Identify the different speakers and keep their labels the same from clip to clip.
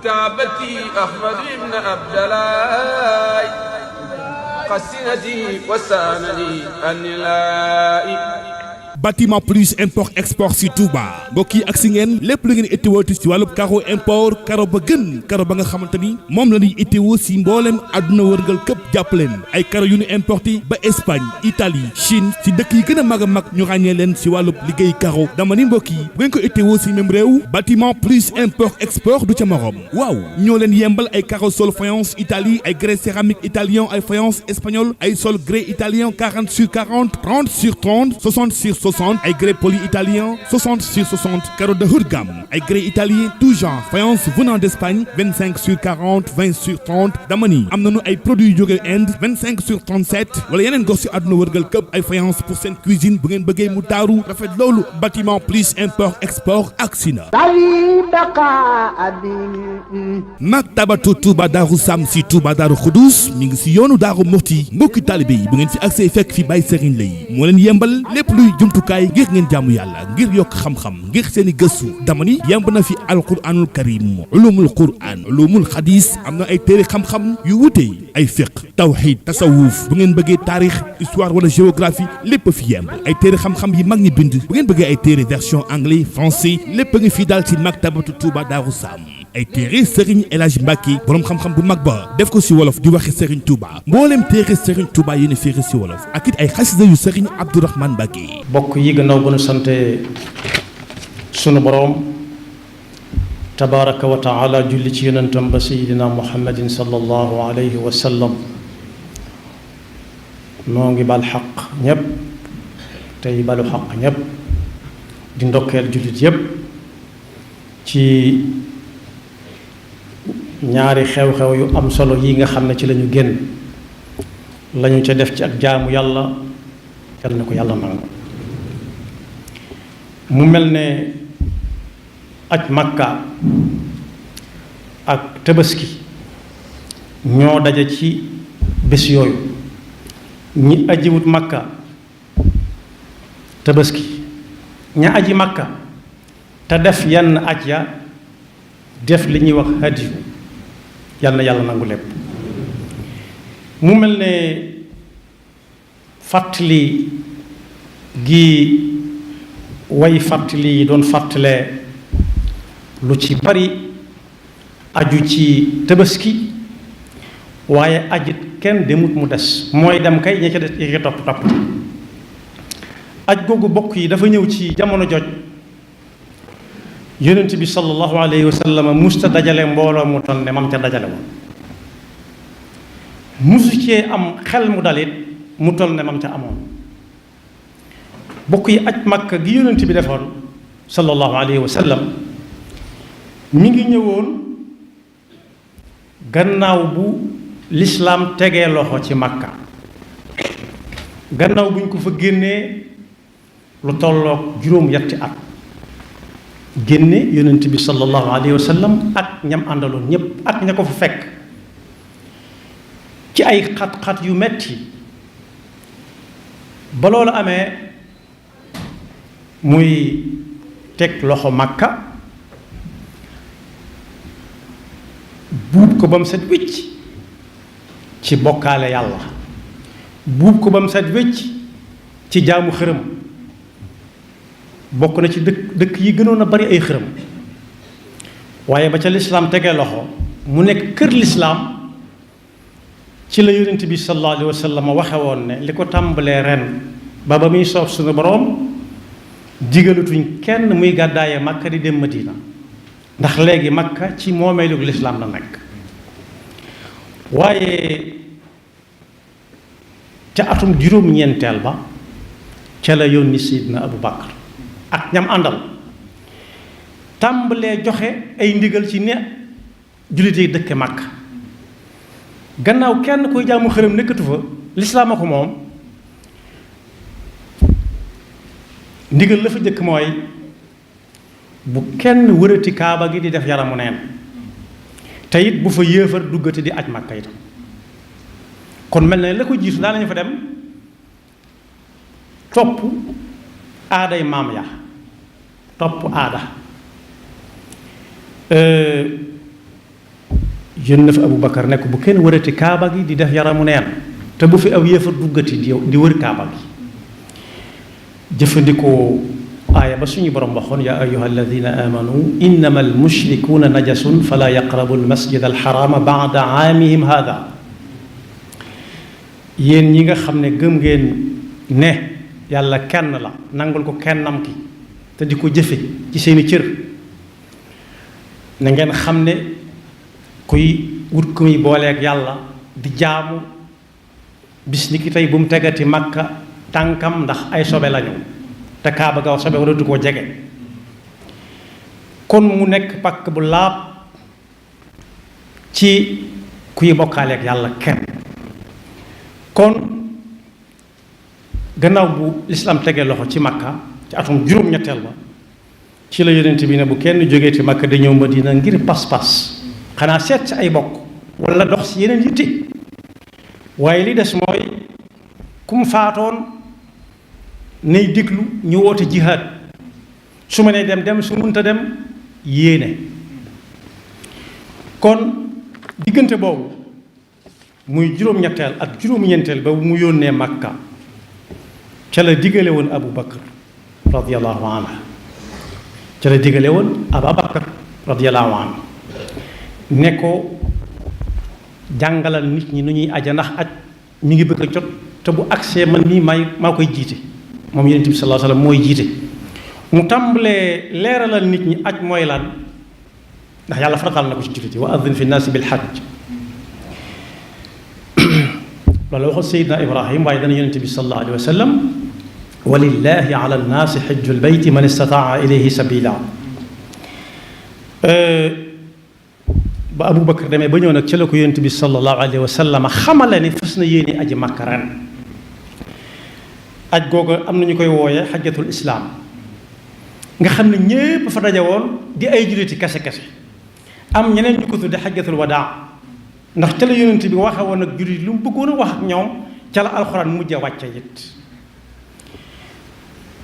Speaker 1: كعبتي أحمد بن عبد الله قسنتي وسانني النلائي
Speaker 2: Bâtiment plus import export si Touba mbokk yi ak si ngeen lépp lu ngeen itteewooti si wàllub caro import caro ba gën caro ba nga xamante ni moom la ñuy itteewoo si mbooleem àdduna wërngal këpp jàppaleen ay caro yu ñu importé ba Espagne Italie Chine si dëkk yi gën a mag ñu ràññee leen si wàllub liggéey caro dama ni mbokk yi bu ngeen ko itteewoo si même réew bâtiment plus import export du ca morom waaw ñoo leen yembal ay caro sol faïence Italie ay grès céramique italien ay faïence espagnol ay sol grès italien 40 sur 40 30 sur 30 60 sur 60 ay grès poli italien 60 sur 60 carreaux de haut de gamme ay grès italien tout genre faïence venant d'Espagne 25 sur 40 20 sur 30 dama ni am nañu ay produits yu jóge Inde 25 sur 37 wala yeneen gox si àdduna wërgal këpp ay faïence pour seen cuisine bu ngeen bëggee mu taaru rafet loolu bâtiment plus import export aksi na Maktabatu Touba Darou Sam si Touba Darou Khoudoss mi ngi si yoonu Darou Murti mbokki taalibe yi bu ngeen fi accès fekk fi Baye Serigne lay moo leen yembal lépp luy jumtukaay ngir ngeen jaamu yàlla ngir yokk xam-xam ngir seeni gëstu dama ni yemb na fi alquranul karim ulumul quran ulumul xadis am na ay téere xam-xam yu wute ay fiqh tawhid tasawuf bu ngeen bëggee taarix histoire wala géographie lépp fi yemb ay téere xam-xam yi mag ñi bind bu ngeen bëggee ay téere version anglais français lépp ngi fi daal ci Maktabatu Touba Darou Sam ay téere Serigne El Hadj Mbacké borom xam-xam bu mag ba def ko si wolof di waxe Serigne Touba mboolem téere Serigne Touba yéen a féere si wolof ak it ay xasida yu Serigne Abdourahmane Mbacké
Speaker 3: bokk yi gannaaw bu nu sante sunu boroom tabaraka wa taala julli ci yonentam ba sayidina muhammadin sallallahu alayhi wa sallam noo ngi bal xaq ñépp tey balu xaq ñépp di ndokkeel jullit yépp ci ñaari xew-xew yu am solo yi nga xam ne ci lañu génn lañu ca def ci ak jaamu yàlla yal na ko yàlla nangu mu mel ne aj makka ak tabaski ñoo daje ci bés yooyu ñi ajiwut makka tabaski ña aji makka te def yenn aj ya def li ñuy wax hadiyu yal na yàlla nangu lépp mu mel ne fàttali gi way fàttali yi doon fàttalee lu ci bari aju ci tabaski waaye ajit kenn demut mu des mooy dem kay ña ca des ña ca topp aj googu bokk yi dafa ñëw ci jamono joj yonent bi sallallahu alayhi wa sallam musta dajale mbooloo mu toll ne mam ca dajale woon musu cee am xel mu dalit mu toll ne mam ca amoon bokk yi aj makka gi yonent bi defoon sallallahu alayhi wa sallam mi ngi ñëwoon gannaaw bu lislaam tegee loxo ci makka gannaaw bu ñu ko fa génnee lu tolloog juróom-yetti at génne yonent bi sallallahu alayhi wa sallam ak ñam àndaloon ñépp ak ña ko fa fekk ci ay xat-xat yu metti ba loolu amee muy teg loxo makka buub ko ba mu set wécc ci bokkaale yàlla buub ko ba mu set wécc ci jaamu xërëm bokk na ci dëkk yi gënoon a bari ay xërëm waaye ba ca lislaam tegee loxo mu nekk kër lislaam ci la yonent bi sallallahu alayhi wa sallam waxe woon ne li ko tàmbalee ren ba muy soob suñu boroom digalatuñ kenn muy gàddaaye makka di dem madina ndax léegi makka ci moomeelu lislaam la nekk waaye ca atum juróom-ñeenteel ba ca la yónni Seydina Abu Bakar ak ñam àndal tàmbalee joxe ay ndigal ci ne jullit yi dëkke makka gannaaw kenn koy jaamu xërëm nekkatu fa lislaam a ko moom ndigal la fa jëkk mooy bu kenn wërati kaaba gi di def yaramu neen te it bu fa yéefar duggati di aj makka itam kon mel na la ko jiitu daa nañu fa dem topp aaday maam ya topp aada yónn fa Abu Bakar ne ko bu kenn wërati kaaba gi di def yaramu neen te bu fi aw yéefar duggati di wër kaaba gi jëfandikoo aaya ba suñu borom waxoon yaa ayyuha alladina amanu innama almushrikuuna najasun fala yaqrabu almasjid alxarama bada aamihim hada yéen ñi nga xam ne gëm ngeen ne yàlla kenn la nangul ko kennam ki te di ko jëfe ci seeni cër na ngeen xam ne kuy wut ku muy booleeg yàlla di jaamu bis ni ki tey bu mu tegati Makka tànkam ndax ay sobe lañu te kaaba ga sobe waratu koo jege kon mu nekk pakk bu laab ci kuy bokkaaleeg yàlla kenn kon gannaaw bu lislaam tegee loxo ci Makka ci atum juróom-ñetteel ba ci la yonent bi ne bu kenn jógee ci Makka da ñëw Madina ngir pas-pas xanaa seet ci ay bokk wala dox ci yeneen yitte waaye li des mooy ku mu faatoon nay déglu ñu woote jihaad su ma nee dem su mënta dem yéene kon diggante boobu muy juróom-ñetteel ak juróom-ñeenteel ba mu yónnee Makka ca la digale woon Abu Bakar radiyallahu anhu ca la digale woon Abu Bakar radiyallahu anhu ne ko jàngalal nit ñi nu ñuy aja ndax aj mi ngi bëgg a jot te bu agsee man mii maa koy jiite moom Yonent bi sallallahu alayhi wasallam mooy jiite mu tàmbalee leeralal nit ñi aj mooy lan ndax yàlla faratal na ko ci jullit yi wa adhin fi nnaasi bil hajj loolu waxoon Seydina Ibrahim waaye dana Yonent bi sallallahu alayhi wa sallam walillahi ala nnaasi hajjul bayti man istataa ilayhi sabila ba Abu Bakar demee ba ñëw nag ci la ko Yonent bi sallallahu alayhi wa sallam xamale ni fas na yéene aji Makka ren aj googu am na ñu koy wooyee xajjatul islaam nga xam ne ñépp fa daje woon di ay julliti kese am ñeneen ñu ko tudde xajjatul wadaa ndax ca la yonent bi waxe woon ak jullit lu mu bëggoon a wax ak ñoom ca la alxuraan mujj a wàcce it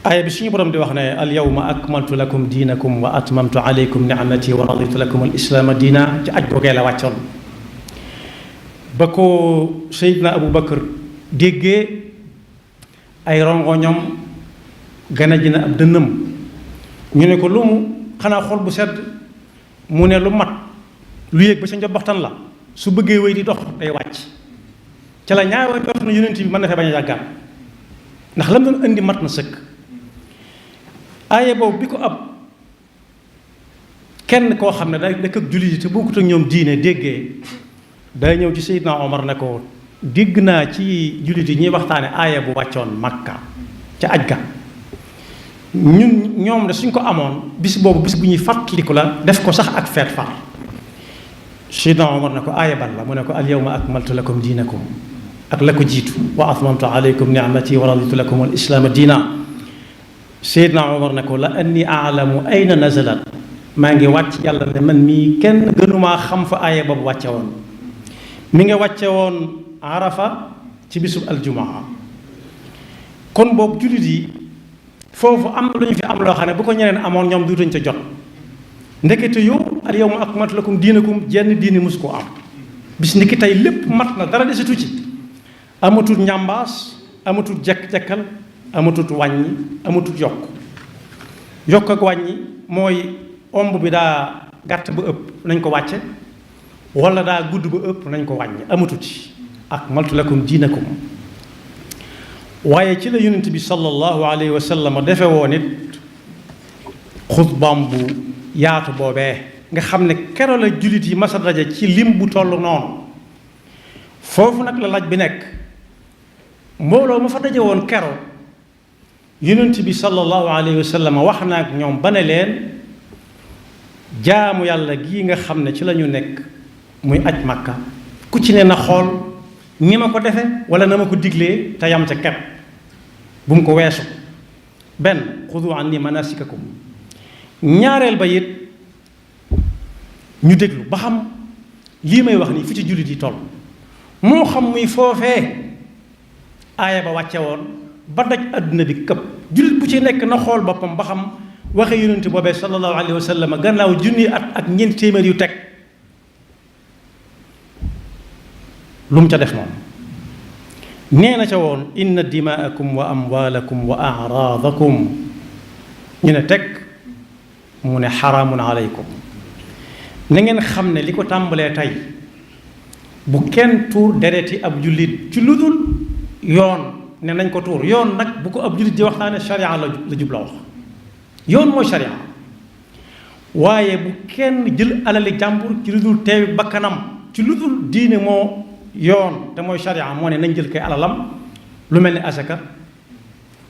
Speaker 3: aaya bi suñu borom di wax ne al yawma akmaltu lakum diinakum wa atmamtu alaykum ni'mati wa raditu lakum al islaama diina ci aj googee la wàccoon ba ko Seydina Abu Bakar déggee ay rongoñom gana ji na ab dënnam ñu ne ko lu mu xanaa xol bu sedd mu ne lu mat lu yéeg ba sa njobbaxtan la su bëggee wéy di dox day wàcc ca la ñaari dox na yonent bi mën na fee bañ a yàggaat ndax lam doon indi mat na sëkk aaye boobu bi ko ab kenn koo xam ne day dëkk ak jullit yi te bokkut ak ñoom diine déggee day ñëw ci Seydina Omar ne ko dégg naa ci jullit yi ñuy waxtaane aaye bu wàccoon Makka ca aj ga ñoom de suñ ko amoon bis boobu bis bu ñuy fàttaliku la def ko sax ak feet far Seydina Omar ne ko aaya ban la mu ne ko al yawma akmaltu lakum diinakum ak la ko jiitu wa atmamtu alaykum ni'mati wa raditu lakum al islaama diina Seydina Omar ne ko la anni a'lamu ayna nazalat maa ngi wàcc yàlla ne man mii kenn gënumaa xam fa aaya boobu wàcce woon mi nga wàcce woon Arafa ci bisub aljumaa kon boobu jullit yi foofu am na lu ñu fi am loo xam ne bu ko ñeneen amoon ñoom duutañ ca jot ndekete yow al yawma akmaltu lakum diinakum jenn diini mosu koo am bis ni ki tey lépp mat na dara desatu ci amatul njàmbaas amatul jekk-jekkal amatul wàññi amatul yokk ak wàññi mooy omb bi daa gàtt ba ëpp nañ ko wàcce wala daa gudd ba ëpp nañ ko wàññi amatul ci akmaltu lakum diinakum waaye ci la yonent bi sallallahu alayhi wa sallam defe woon it xutbaam bu yaatu boobee nga xam ne kero la jullit yi masa daje ci lim bu toll noonu foofu nag la laaj bi nekk mbooloo ma fa daje woon kero yonent bi sallallahu alayhi wa sallam wax na ak ñoom ba ne leen jaamu yàlla gii nga xam ne ci la ñu nekk muy aj Makka ku ci ne na xool ni ma ko defe wala na ma ko diglee te yam ca kepp bu mu ko weesu benn xudu anni manasikakum ñaareel ba it ñu déglu ba xam lii may wax nii fu ci jullit yi toll moo xam muy foofee aaya ba wàcce woon ba daj adduna bi këpp jullit bu ci nekk na xool boppam ba xam waxe yonent boobee sallallahu alayhi wa sallam gannaaw junni at ak ñeenti téeméer yu teg lu mu ca def moom nee na ca woon inna dimaakum wa amwaalakum wa araadakum ñu ne teg mu ne xaraamun aleykum na ngeen xam ne li ko tàmbalee tey bu kenn tuur dereti ab jullit ci lu dul yoon ne nañ ko tuur yoon nag bu ko ab jullit di waxtaane sharia la jub la wax yoon mooy sharia waaye bu kenn jël alali jàmbur ci lu dul teewi bakkanam ci lu dul diine moo yoon te mooy sharia moo ne nañ jël kay alalam lu mel ni asaka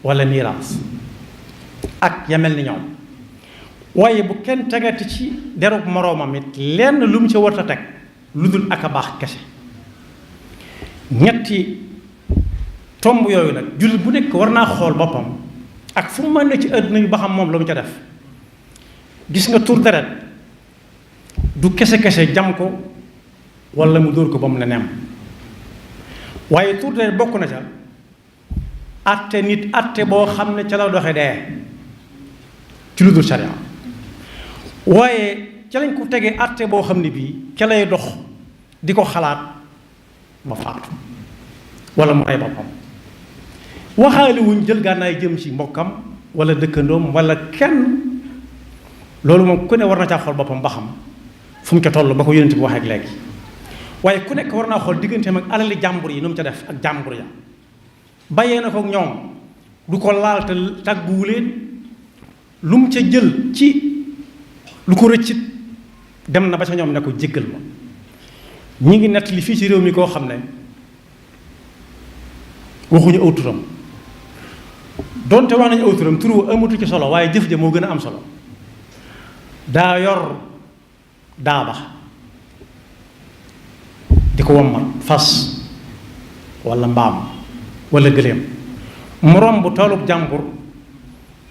Speaker 3: wala miraas ak ya mel ni ñoom waaye bu kenn tegati ci derub moroomam it lenn lu mu ca warta teg lu dul ak a baax kese ñetti tomb yooyu nag jullit bu nekk war naa xool boppam ak fu mu mën ne ci àdduna yu ba xam moom la mu ca def gis nga tur deret du kese-kese jam ko wala mu dóor ko ba mu ne nem waaye tur deret bokk na ca atte nit atte boo xam ne ca la doxe dee ci lu dul sharia waaye ca lañ ko tegee atte boo xam ne bii ca lay dox di ko xalaat ba faatu wala mu rey boppam waxaale wuñ jël gànnaay jëm ci mbokkam wala dëkkandoom wala kenn loolu moom ku ne war na caa xool boppam ba xam fu mu ca toll ba ko yonent bi waxee ak léegi waaye ku nekk war naa xool digganteem ak alali jàmbur yi nu mu ca def ak jàmbur ya bàyyee na ko ak ñoom du ko laal te tàgguwu leen lu mu ca jël ci lu ko rëccit dem na ba ca ñoom ne ko jéggal ma ñi ngi nett li fii ci réew mi koo xam ne waxuñu aw turam donte wax nañu aw turam turu amatu ci solo waaye jëf ja moo gën a am solo daa yor daaba di ko wommat fas walla mbaam walla gëléem mu romb toolub jàmbur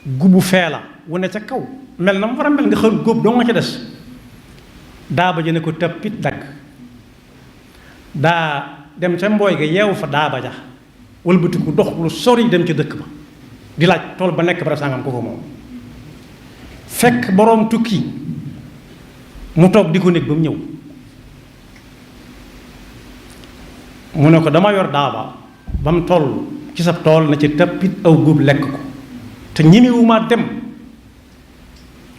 Speaker 3: gubu feela wu ne ca kaw mel na mu war a mel nga xam góob doo nga ca des daaba ja ne ko tëppit dagg daa dem ca mbooy ga yeewu fa daaba ja wëlbatiku dox lu sori dem ca dëkk ba di laaj tool ba nekk barab sàngam ko moom fekk boroom tukki mu toog di ko nekk ba mu ñëw mu ne ko dama yor daaba ba mu toll ci sa tool na ci tëppit aw góob lekk ko te ñemewuma dem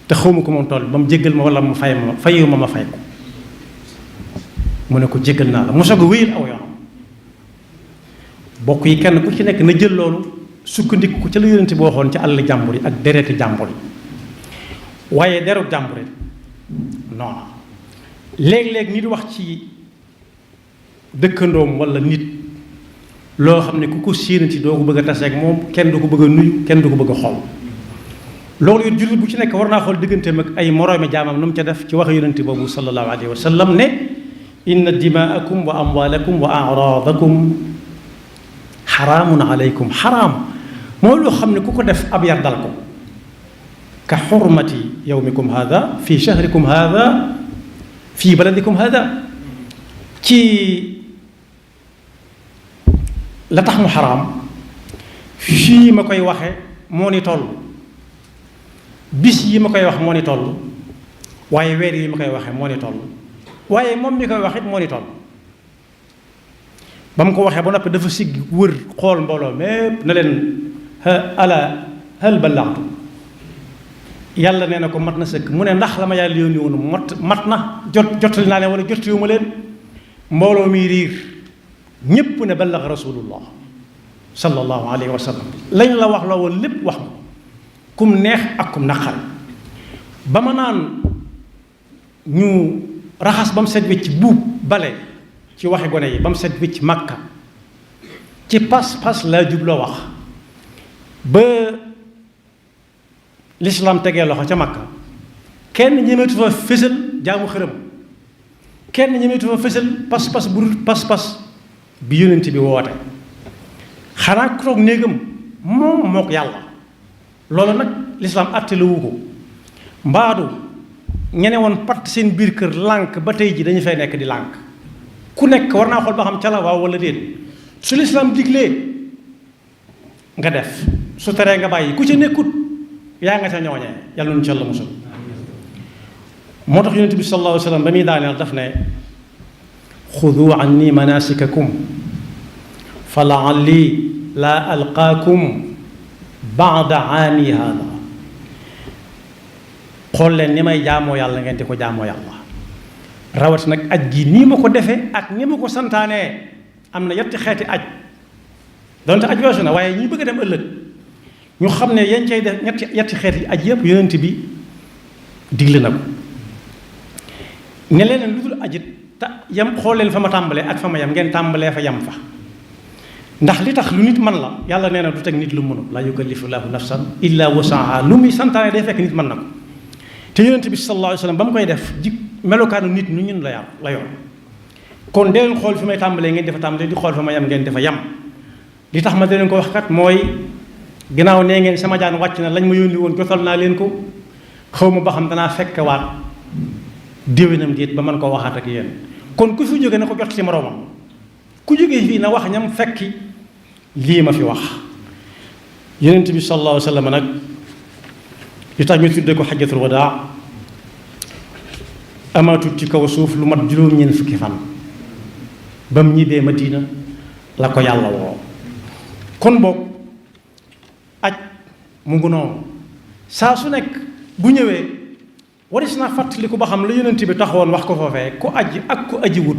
Speaker 3: te xawma ko moom tool ba mu jéggal ma wala mu fay ma fayu ma fay ko mu ne ko jéggal naa la mu soog a wéyal aw yoonam bokk yi kenn ku ci nekk na jël loolu sukkandiku ko ca la yonent bi waxoon ci àll jàmbur yi ak dereti jàmbur yi waaye deru jàmbur yi noonu léeg-léeg nit wax ci dëkkandoom wala nit loo xam ne ku ko séenati doo ko bëgg a taseeg moom kenn du ko bëgg a nuyu kenn du ko bëgg a xool loolu it jullit bu ci nekk war naa xool digganteem ak ay moroomi jaamam nu mu ca def ci wax yonent boobu sallallahu alayhi wa sallam ne inna dimaakum wa amwaalakum wa araadakum xaraamun aleykum xaraam mooy loo xam ne ku ko def ab yar dal ko ka xurmati yawmikum hada fi shahrikum hada fi baladikum hada ci la tax mu xaraam fii ma koy waxe moo ni toll bis yi ma koy wax moo ni toll waaye weer yi ma koy waxe moo ni toll waaye moom mi koy wax it moo ni toll ba mu ko waxee ba noppi dafa sigg wër xool mbooloo mépp na leen ala hal ballaxtu yàlla nee na ko mat na sëkk mu ne ndax la ma yàlla yónni woon mat na jottali naa leen wala jottaliwu ma leen mbooloo mi riir ñépp ne ballax rasulullah sallallahu alayhi wa sallam lañ la wax la woon lépp wax ma kum neex ak kum naqar ba ma naan ñu raxas ba mu set wecc buub bale ci waxi gone yi ba mu set wecc Makka ci pas-pas laa jubloo wax ba lislaam tegee loxo ca Makka kenn ñemeetu fa fësal jaamu xërëm kenn ñemeetu fa fësal pas-pas bu dul pas-pas bi yonent bi woote xanaa ku toog néegam moom moo ko yàlla loolu nag lislaam àttalewu ko mbaadu ñene woon patt seen biir kër lànk ba tey ji dañu fay nekk di lànk ku nekk war naa xool ba xam ca la waaw wala déet su lislaam diglee nga def su teree nga bàyyi ku ci nekkut yaa nga ca ñooñee yàlla nu ci yàlla musul moo tax yonent bi sallallahu alayhi wa sallam ba muy daaneel daf ne xudu anni manasikakum fa laalli laa alqaakum baada aami hada. xool leen ni may jaamoo yàlla ngeen di ko jaamoo yàlla. rawat nag aj gi nii ma ko defee ak ni ma ko santaanee am na yetti xeeti aj donte aj weesu na waaye ñi bëgg a dem ëllëg ñu xam ne yéen cay def yetti xeeti aj yëpp yonent bi digle na ko ne leen lu dul ajit yam xool leen fa ma tàmbalee ak fa ma yam ngeen tàmbalee fa yam fa. ndax li tax lu nit man la yàlla nee na du teg nit lu mënul laa yukallifu llaahu nafsan illa wusaha. lu muy santaane day fekk nit mën na ko te yonent bi sallallahu alayhi wa sallam ba mu koy def melokaanu nit ñu ñun la yor kon dee leen xool fi may tàmbalee ngeen defa tàmbalee di xool fa ma yam ngeen defa yam. li tax ma da leen ko wax kat mooy ginnaaw nee ngeen sama jaan wàcc na lañ ma yónni woon jotal naa leen ko xaw ma ba xam danaa fekk waat déwénam déet ba mën koo waxaat ak yéen. kon ku fi jóge na ko jot ci moroomam ku jógee fii na wax ñam fekki lii ma fi wax. yonent bi sallallahu alayhi wa sallam nag li tax ñu tuddee ko xajjatul wadaa amaatut ci kaw suuf lu mat juróom-ñeent fukki fan ba mu ñibbee Madina la ko yàlla woo. kon boog aj mu ngi noonu saa su nekk bu ñëwee waris naa fàttaliku ba xam la yonent bi taxawoon wax ko foofee ku aji ak ku aji wut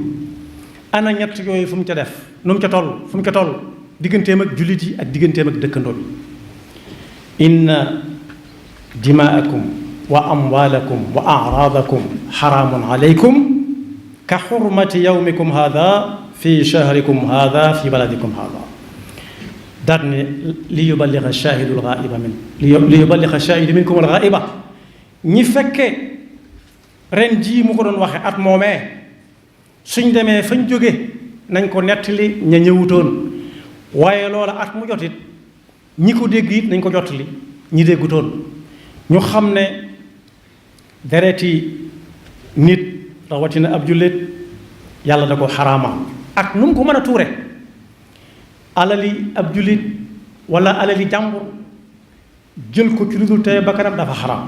Speaker 3: ana ñett yooyu fu mu ca def nu mu ca toll fu mu ca toll digganteem ak jullit yi ak digganteem ak dëkkandoo bi. inna dimaakum wa amwaalakum wa araadakum xaraamun alaykum ka xurmati yawmikum hada fi shahrikum hada fi baladikum hada. daat ne li yuballiga shaahidu al-ghaa'iba min li yuballiga shaahidu minkum al-ghaa'iba. ñi fekke ren jii mu ko doon waxe at moomee suñ demee fañ jóge nañ ko nettali ña ñëwutoon waaye loola at mu jotit ñi ko dégg it nañ ko jottali ñi déggutoon ñu xam ne dereti nit rawatina ab jullit yàlla da ko xaraamal ak nu mu ko mën a tuure. alali ab jullit wala alali jàmbur jël ko ci lu dul tey bakkanam dafa xaraam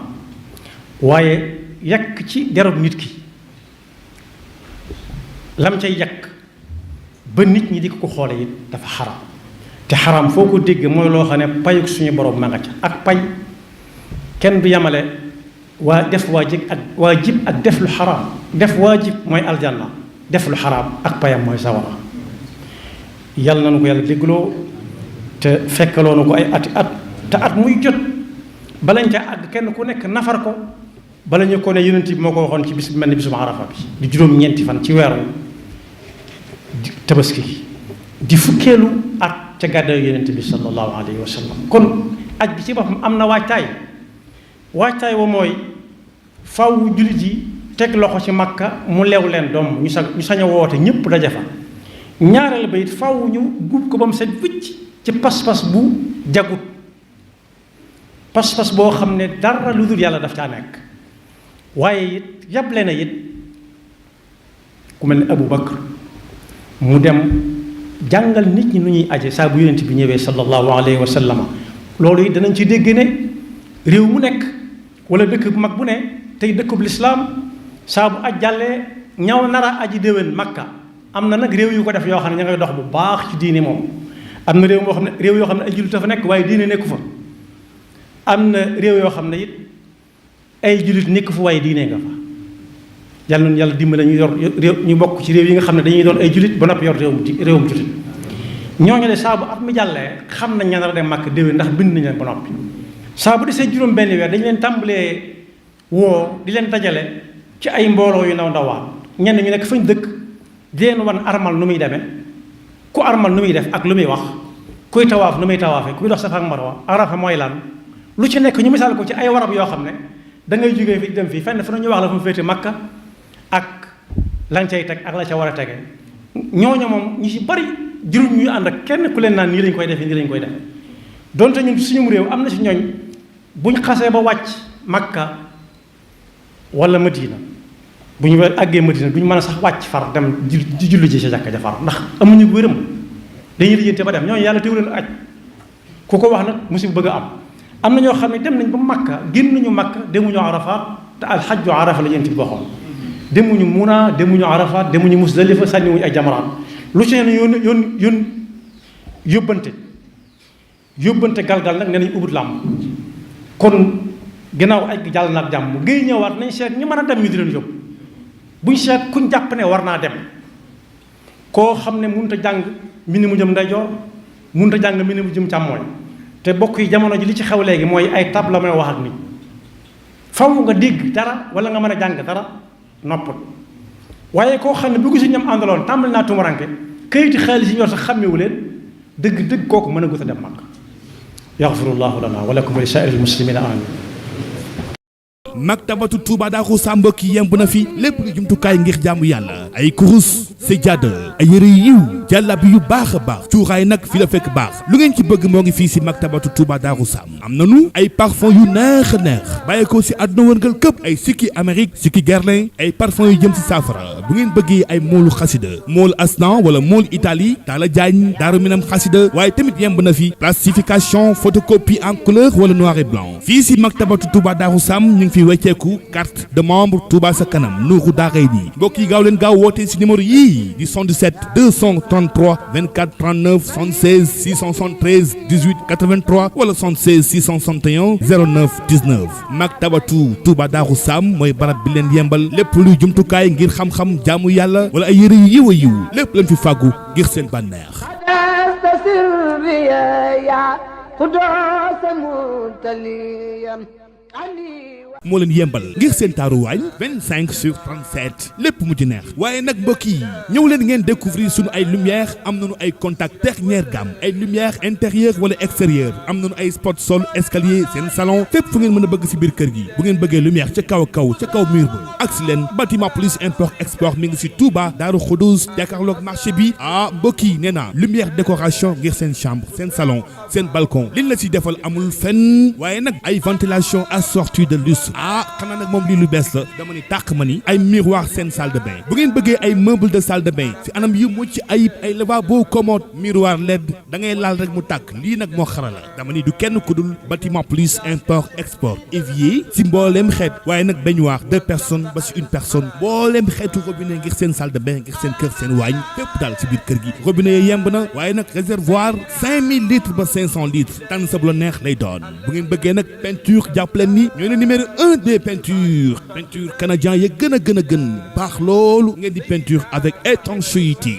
Speaker 3: waaye yàq ci derub nit ki lam cay yàq ba nit ñi di ko xoole it dafa xaraam te xaraam foo ko dégg mooy loo xam ne payuk suñu borom ma nga ca ak pay kenn du yamale def waajib ak def lu xaraam. def waajib mooy aljanna def lu xaraam ak payam mooy sawara. yàlla na nu ko yàlla déggloo te fekkaloo na ko ay ati at te at muy jot balañ ca àgg kenn ku nekk nafar ko bala ñu ko ne yonent bi moo ko waxoon ci bis bi mel ni bisum arafa bi di juróom-ñeenti fan ci weeru tabaski di fukkeelu at ca gàddaayu yonent bi sallallahu alayhi wa sallam. kon aj bi ci boppam am na waajtaay wa mooy faw jullit yi teg loxo ci makka mu leew leen doom ñu sañ a woote ñëpp daje fa. ñaareel ba it faw ñu guub ko ba mu set wicc ci pas-pas bu jagut pas-pas boo xam ne dara lu dul yàlla daf caa nekk. waaye it yable na it ku mel ne Abu Bakr mu dem jàngal nit ñi nu ñuy aje saa bu yonent bi ñëwee sallallahu alayhi wa sallam. loolu it danañ ci dégg ne réew mu nekk wala dëkk bu mag bu ne tey dëkkub lislaam saa bu aj jàllee ñaw nara aji déwén Makka. am na nag réew yu ko def yoo xam ne ña ngay dox bu baax ci diine moom. am na réew moo xam ne réew yoo xam ne ay jullit dafa nekk waaye diine nekku fa. am na réew yoo xam ne it ay jullit nekk fa waaye diine nga fa. yàlla na yàlla dimbale ñu yor réew ñu bokk ci réew yi nga xam ne dañuy doon ay jullit ba noppi yor réewum jullit. ñooñu de saa bu at mi jàllee xam nañ ña nar a dem Makka déwén ndax bind nañ leen ba noppi. saa bu desee juróom benn weer dañu leen tàmbalee woo di leen dajale ci ay mbooloo yu ndaw ndawaan ñenn ñu nekk fañ dëkk. di leen wan armal nu muy demee ku armal nu muy def ak lu muy wax kuy tawaaf nu muy tawaafee kuy dox Safa ak Marwa arafa mooy lan lu ci nekk ñu misaal ko ci ay warab yoo xam ne da ngay jógee fi dem fii fenn fu ñu wax la fu mu féete Makka ak lañ cay teg ak la ca war a tege. ñooñu moom ñu ci bari juróom ñu ànd ak kenn ku leen naan nii lañ koy defee nii lañ koy defee donte ñun suñu réew am na ci ñooñ buñ xasee ba wàcc Makka wala Madina. bu ñu àggee Madina duñ mën a sax wàcc far dem di julli ji sa jàkka ja far ndax amuñu wéram dañuy lijjante ba dem ñooñu yàlla teewu leen aj ku ko wax nag musiba bëgg a am na ñoo xam ne dem nañ ba Makka génn nañu Makka demuñu Arafaat te alxajju Arafa la yéen ci waxoon demuñu Muna demuñu Arafat demuñu Musdalifa sànniwuñu ay jamaraat lu ci ne yóbbante galgal nag nee nañ ubut làmb kon ginnaaw aj gi jàll naag jàmm ngay ñëwaat nañ seet ñu mën a dem ñu di leen yóbbu buñ seet kuñ jàpp ne war naa dem koo xam ne mënut a jàng mbind mu jëm ndeyjoor mënut a jàng mbind mu jëm càmmooñ te bokk yi jamono ji li ci xew léegi mooy ay tab la may wax ak nit faw nga dégg dara wala nga mën a jàng dara noppal waaye koo xam ne bu gis ñam àndaloon tàmbali naa tumuranke këyiti xaalis yi ñor sax xàmmewu leen dëgg kooku mën a gut a dem mag yaxfirullahu lana wa lakum wa li saa'iril muslimina amin
Speaker 2: maktabatu Touba Darou Sam mbokk yi yemb na fi lépp lu jumtukaay ngir jaamu yàlla ay kurus sajjaada ay yëre yu yiw jàllabi yu baax a baax cuuraay nag fi la fekk baax lu ngeen ci bëgg moo ngi fii si maktabatu Touba Darou Sam am nanu ay parfum yu neex a neex bàyyi ko si àdduna wërngal këpp ay sikki Amérique sikki Guerlain ay parfum yu jëm si saafara bu ngeen bëggee ay moolu xasida moolu Asnan wala moolu Italie Talla Diagne Daaru Minam xasida waaye tamit yemb na fi plastification photocopie en couleur wala noir et blanc fii si maktabatu Touba Darou Sam ñu ngi fi wecceeku carte de membre Touba sa kanam nuuru daaray nii mbokk yi gaaw leen gaaw wootee si numéro yii di 77 233 24 39 76 673 18 83 wala 76 661 09 19 maktabatu Touba Darou Sam mooy barab bi leen yembal lépp luy jumtukaay ngir xam-xam jaamu yàlla wala ay yëre yu yiw a yiw lépp leen fi fàggu ngir seen bànneex moo leen yembal ngir seen taaruwaañ 25/37 lépp mu ci neex waaye nag mbokk yi ñëw leen ngeen découvrir sunu ay lumière am nañu ay contact dernière gamme ay lumière intérieure wala extérieure am nañu ay spot sol escalier seen salon fépp fu ngeen mën a bëgg si biir kër gi bu ngeen bëggee lumière ca kaw ca kaw mur ba ak si leen bâtiment plus import export mi ngi si Touba Daaru Xudoos jàkkaarloog marché bi mbokk yi nee naa lumière décoration ngir seen chambre seen salon seen balcon liñ la si defal amul fenn waaye nag ay ventilation assortie de luxe xanaa nag moom lii lu bees la dama ni tàq ma ni ay miroir seen salle de bain bu ngeen bëggee ay meuble de salle de bain si anam yu mucc ayib ay lavabo commode miroir LED da ngay laal rek mu tàkk lii nag moo xarala dama ni du kenn ku dul bâtiment plus import export évier si mbooleem xeet waaye nag baignoire 2 personnes ba si 1 personne mbooleem xeetu robinet ngir seen salle de bain ngir seen kër seen waañ fépp daal si biir kër gi robinet yi yemb na waaye nag réservoir 5000 litres ba 500 litres tànn sa bu la neex lay doon bu ngeen bëggee nag peinture jàppaleen ni ñooy ne numéro 1 des peintures canadien ya gën a gën baax loolu ngeen di peinture avec étanchéité